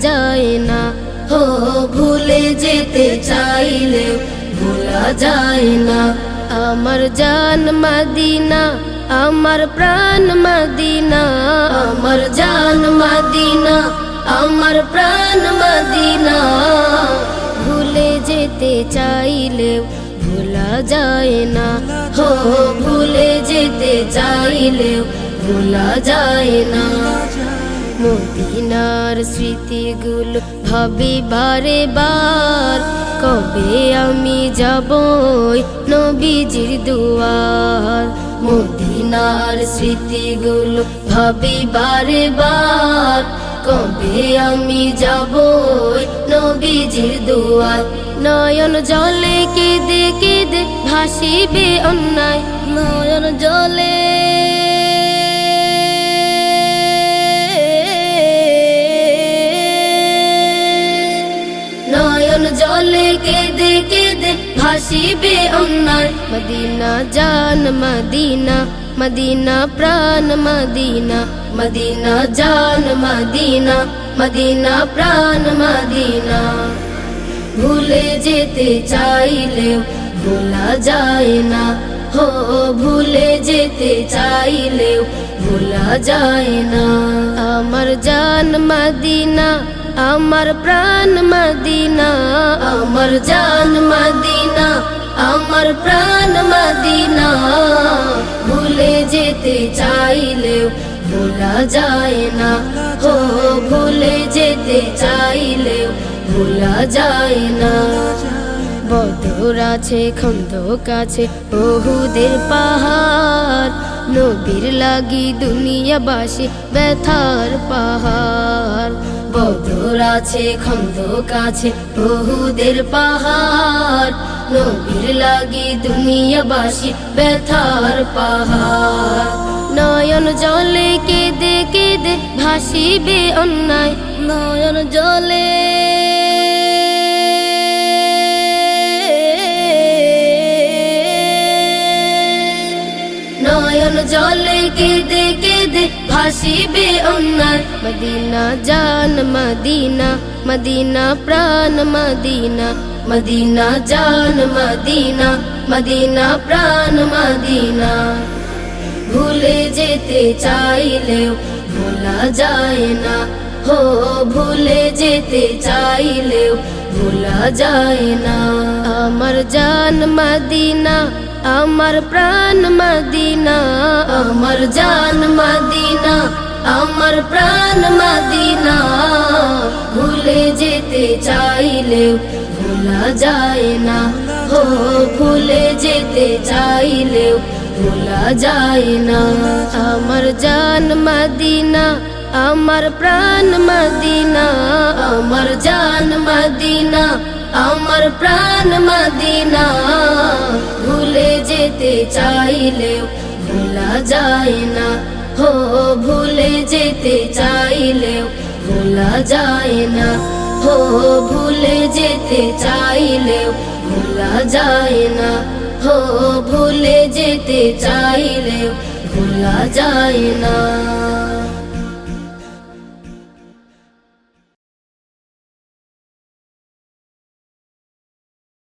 যায় না। হো ভুলে যেতে চাইলেও ভোলা যায় না। আমার জান মদিনা, আমার প্রাণ মদিনা, আমার জান মদিনা, আমার প্রাণ মদিনা। ভুলে যেতে চাইলেও ভোলা যায় না। হো ভুলে যেতে চাইলেও ভোলা যায় না। মদিনার স্মৃতিগুলো ভাবি বারে বার, কবে আমি যাব নবীজির দুয়ার। মদিনার স্মৃতিগুলো ভাবি বারে বার, কবে আমি যাব নবীজির দুয়ার। নয়ন জলে কেঁদে কেঁদে ভাসিবে অন্যায়, নয়ন জলে জলে কেঁদে কেঁদে ভাসিবে অন্যায়। মদিনা জান মদিনা, মদিনা প্রাণ মদিনা, মদিনা জান মদিনা, মদিনা প্রাণ মদিনা। ভুলে যেতে চাইলেও ভোলা যায় না। হো ভুলে যেতে চাইলেও ভোলা যায় না। আমার জান মদিনা, আমার প্রাণ মদিনা, আমার জান মদিনা, আমার প্রাণ মদিনা। ভুলে যেতে চাইলেও ভোলা যায় না। হো ভুলে যেতে চাইলেও ভোলা যায় না। বদর আছে খন্দক আছে উহুদের পাহাড়, নবীর লাগি দুনিয়াবাসী ব্যথার পাহাড়। বদর আছে খন্দক আছে উহুদের পাহাড়, নবীর লাগি দুনিয়াবাসী ব্যথার পাহাড়। নয়ন জলে কেঁদে কেঁদে ভাসিবে অন্যায়, নয়ন জলে নয়ন জলে কেঁদে কেঁদে ভাসিবে অন্যায়। মদিনা জান মদিনা, মদিনা প্রাণ মদিনা, মদিনা জান মদিনা, মদিনা প্রাণ মদিনা। ভুলে যেতে চাইলেও ভোলা যায় না। হো ভুলে যেতে চাইলেও ভোলা যায় না। আমার জান মদিনা, আমার প্রাণ মদিনা, আমার জান মদিনা, আমার প্রাণ মদিনা। ভুলে যেতে চাইলেও ভোলা যায় না। হো ভুলে যেতে চাইলেও ভোলা যায় না। আমার জান মদিনা, আমার প্রাণ মদিনা, আমার জান মদিনা, আমার প্রাণ মদিনা। ভুলে যেতে চাইলেও ভোলা যায় না। হো ভুলে যেতে চাইলেও ভোলা যায় না। হো ভুলে যেতে চাইলেও ভোলা যায় না। হো ভুলে যেতে চাইলেও ভোলা যায় না।